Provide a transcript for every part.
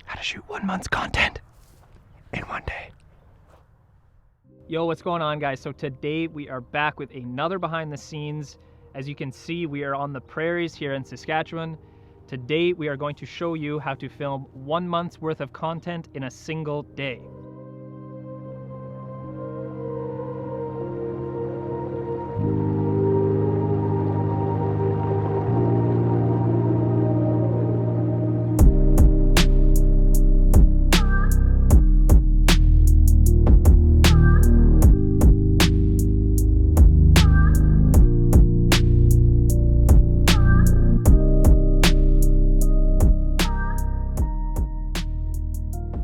how to shoot 1 month's content in 1 day. Yo, what's going on, guys? So today we are back with another behind the scenes. As you can see, we are on the prairies here in Saskatchewan. Today we are going to show you how to film 1 month's worth of content in a single day.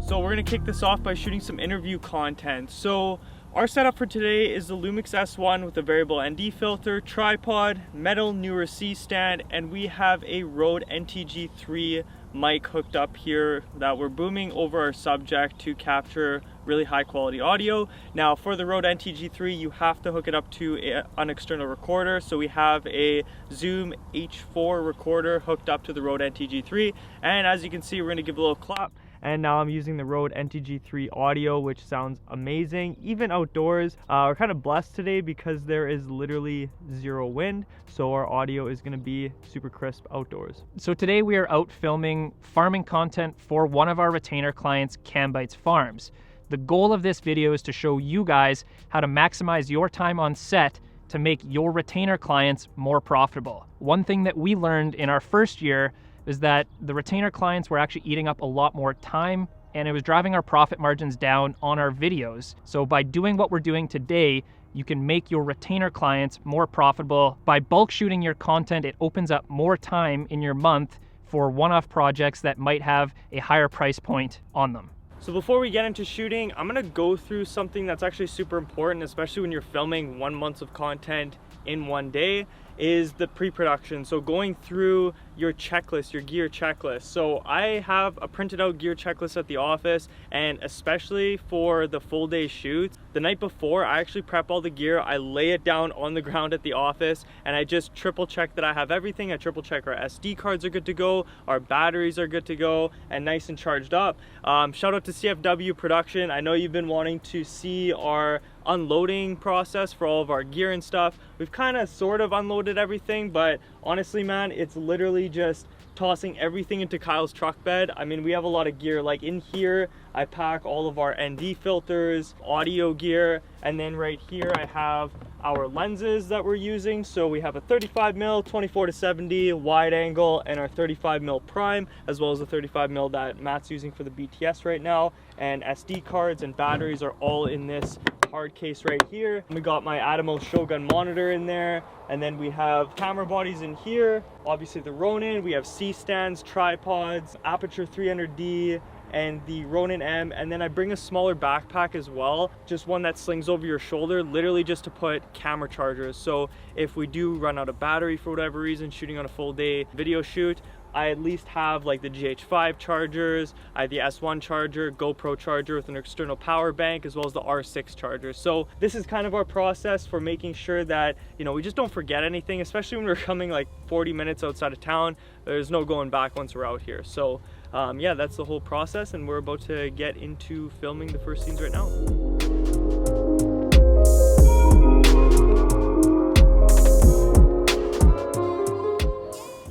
So we're gonna kick this off by shooting some interview content. So our setup for today is the Lumix S1 with a variable ND filter, tripod, metal newer C stand, and we have a Rode NTG3 mic hooked up here that we're booming over our subject to capture really high quality audio. Now for the Rode NTG3, you have to hook it up to an external recorder. So we have a Zoom H4 recorder hooked up to the Rode NTG3. And as you can see, we're gonna give a little clap. And now I'm using the Rode NTG3 audio, which sounds amazing, even outdoors. We're kind of blessed today because there is literally zero wind, so our audio is gonna be super crisp outdoors. So today we are out filming farming content for one of our retainer clients, Kambeitz Farms. The goal of this video is to show you guys how to maximize your time on set to make your retainer clients more profitable. One thing that we learned in our first year is that the retainer clients were actually eating up a lot more time, and it was driving our profit margins down on our videos. So by doing what we're doing today, you can make your retainer clients more profitable. By bulk shooting your content, it opens up more time in your month for one-off projects that might have a higher price point on them. So before we get into shooting, I'm gonna go through something that's actually super important, especially when you're filming 1 month of content in 1 day, is the pre-production. So going through your checklist, your gear checklist. So I have a printed out gear checklist at the office, and especially for the full day shoots, the night before I actually prep all the gear. I lay it down on the ground at the office and I just triple check that I have everything. I triple check our SD cards are good to go, our batteries are good to go and nice and charged up. Shout out to CFW production. I know you've been wanting to see our unloading process for all of our gear and stuff. We've kind of sort of unloaded everything, but honestly, man, it's literally just tossing everything into Kyle's truck bed. I mean, we have a lot of gear. Like in here, I pack all of our ND filters, audio gear, and then right here I have our lenses that we're using. So we have a 35mm, 24-70 wide angle, and our 35mm prime, as well as the 35mm that Matt's using for the BTS right now. And SD cards and batteries are all in this hard case right here. We got my Atomos Shogun monitor in there, and then we have camera bodies in here, obviously the Ronin, we have C-stands, tripods, Aperture 300D, and the Ronin M, and then I bring a smaller backpack as well, just one that slings over your shoulder, literally just to put camera chargers. So if we do run out of battery for whatever reason, shooting on a full day video shoot, I at least have like the GH5 chargers, I have the S1 charger, GoPro charger with an external power bank, as well as the R6 charger. So this is kind of our process for making sure that, you know, we just don't forget anything, especially when we're coming like 40 minutes outside of town. There's no going back once we're out here. So yeah, that's the whole process, and we're about to get into filming the first scenes right now.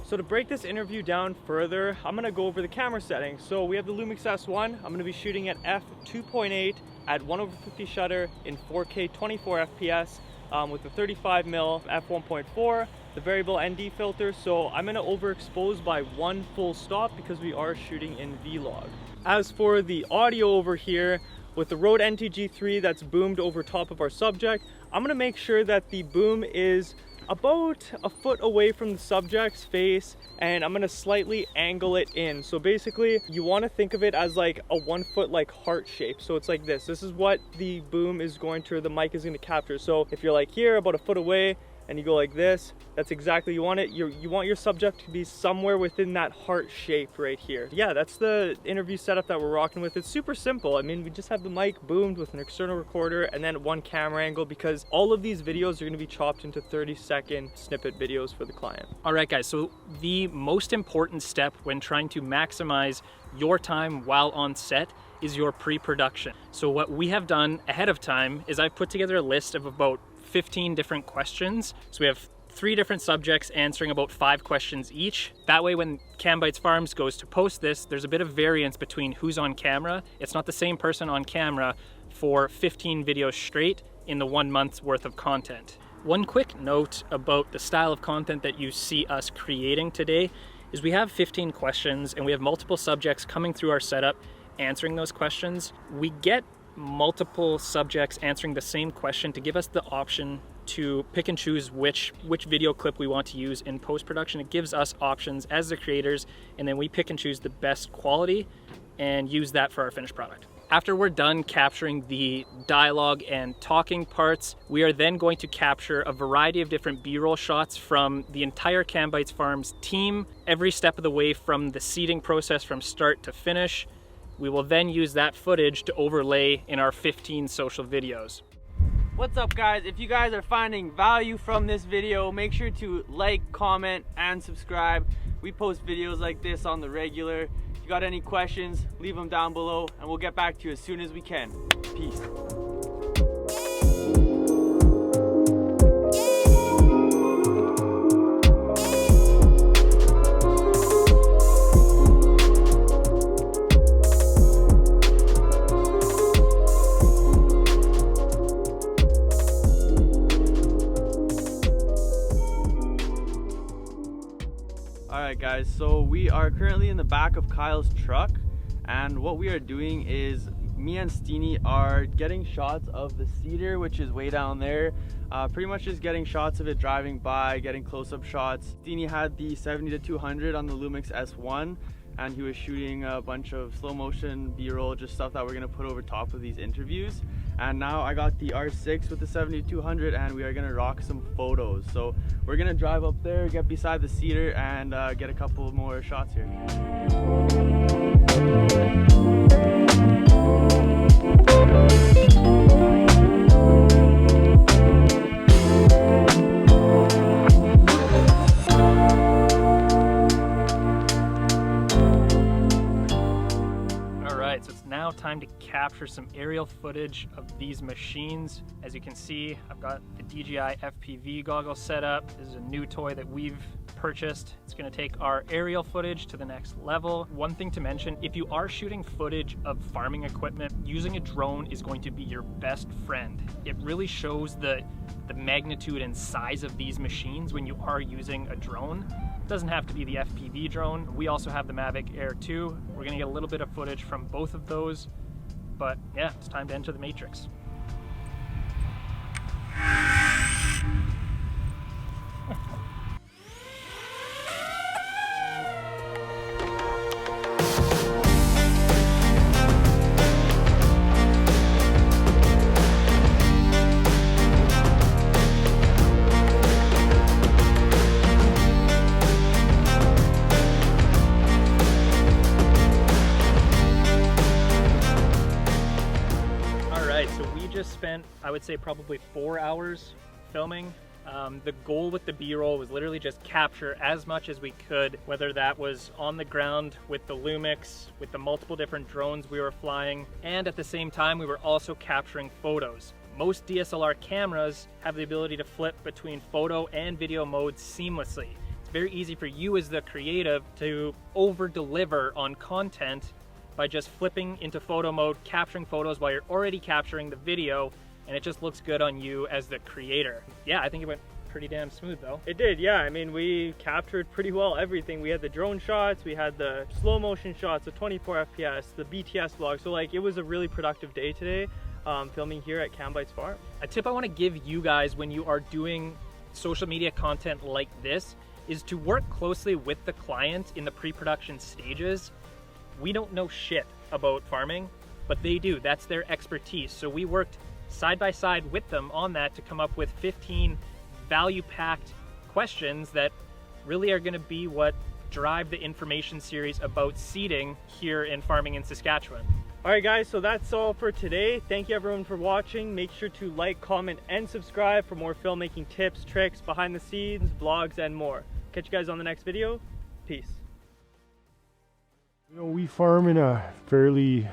So to break this interview down further, I'm gonna go over the camera settings. So we have the Lumix S1. I'm gonna be shooting at f2.8 at 1/50 shutter in 4K 24 FPS with the 35mm f1.4, the variable ND filter. So I'm gonna overexpose by 1 full stop because we are shooting in vlog. As for the audio over here, with the Rode NTG3 that's boomed over top of our subject, I'm gonna make sure that the boom is about a foot away from the subject's face, and I'm gonna slightly angle it in. So basically you want to think of it as like a 1 foot like heart shape. So it's like this is what the boom is going to, or the mic is going to capture. So if you're like here about a foot away, and you go like this, that's exactly you want it. You want your subject to be somewhere within that heart shape right here. Yeah, that's the interview setup that we're rocking with. It's super simple. I mean, we just have the mic boomed with an external recorder and then one camera angle, because all of these videos are going to be chopped into 30-second snippet videos for the client. All right, guys, so the most important step when trying to maximize your time while on set is your pre-production. So what we have done ahead of time is I've put together a list of about 15 different questions. So we have 3 different subjects answering about 5 questions each. That way when Kambeitz Farms goes to post this, there's a bit of variance between who's on camera. It's not the same person on camera for 15 videos straight in the 1 month's worth of content. One quick note about the style of content that you see us creating today is we have 15 questions and we have multiple subjects coming through our setup answering those questions. We get multiple subjects answering the same question to give us the option to pick and choose which video clip we want to use in post-production. It gives us options as the creators, and then we pick and choose the best quality and use that for our finished product. After we're done capturing the dialogue and talking parts, we are then going to capture a variety of different B-roll shots from the entire Kambeitz Farms team, every step of the way from the seeding process from start to finish. We will then use that footage to overlay in our 15 social videos. What's up, guys? If you guys are finding value from this video, make sure to like, comment, and subscribe. We post videos like this on the regular. If you got any questions, leave them down below and we'll get back to you as soon as we can. Peace. Alright guys, so we are currently in the back of Kyle's truck, and what we are doing is me and Steenie are getting shots of the cedar, which is way down there. Pretty much just getting shots of it driving by, getting close-up shots. Steenie had the 70-200 on the Lumix S1, and he was shooting a bunch of slow motion B-roll, just stuff that we're gonna put over top of these interviews. And now I got the R6 with the 70-200, and we are gonna rock some photos. So we're gonna drive up there, get beside the cedar, and get a couple more shots here. So it's now time to capture some aerial footage of these machines. As you can see, I've got the DJI FPV goggles set up. This is a new toy that we've purchased. It's going to take our aerial footage to the next level. One thing to mention, if you are shooting footage of farming equipment, using a drone is going to be your best friend. It really shows the magnitude and size of these machines when you are using a drone. It doesn't have to be the FPV drone. We also have the Mavic Air 2. We're gonna get a little bit of footage from both of those, but yeah, it's time to enter the matrix. Spent, I would say, probably 4 hours filming. The goal with the B-roll was literally just capture as much as we could, whether that was on the ground with the Lumix, with the multiple different drones we were flying, and at the same time we were also capturing photos. Most DSLR cameras have the ability to flip between photo and video modes seamlessly. It's very easy for you as the creative to over-deliver on content by just flipping into photo mode, capturing photos while you're already capturing the video, and it just looks good on you as the creator. Yeah, I think it went pretty damn smooth though. It did, yeah. I mean, we captured pretty well everything. We had the drone shots, we had the slow motion shots, the 24 FPS, the BTS vlog. So like, it was a really productive day today filming here at Kambeitz Farms. A tip I want to give you guys when you are doing social media content like this is to work closely with the client in the pre-production stages. We don't know shit about farming, but they do. That's their expertise. So we worked side by side with them on that to come up with 15 value-packed questions that really are going to be what drive the information series about seeding here in farming in Saskatchewan. All right guys, so that's all for today. Thank you everyone for watching. Make sure to like, comment, and subscribe for more filmmaking tips, tricks, behind the scenes, vlogs, and more. Catch you guys on the next video. Peace. You know, we farm in a fairly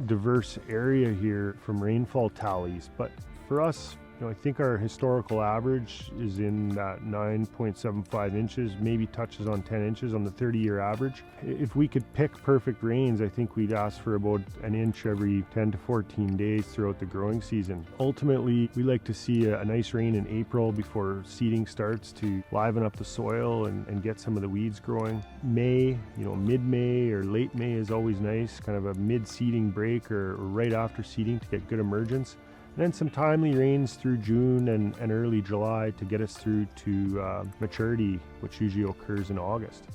diverse area here from rainfall tallies, but for us, you know, I think our historical average is in that 9.75 inches, maybe touches on 10 inches on the 30-year average. If we could pick perfect rains, I think we'd ask for about an inch every 10 to 14 days throughout the growing season. Ultimately, we like to see a nice rain in April before seeding starts to liven up the soil and get some of the weeds growing. May, you know, mid-May or late May is always nice, kind of a mid-seeding break or right after seeding to get good emergence. And then some timely rains through June and early July to get us through to maturity, which usually occurs in August.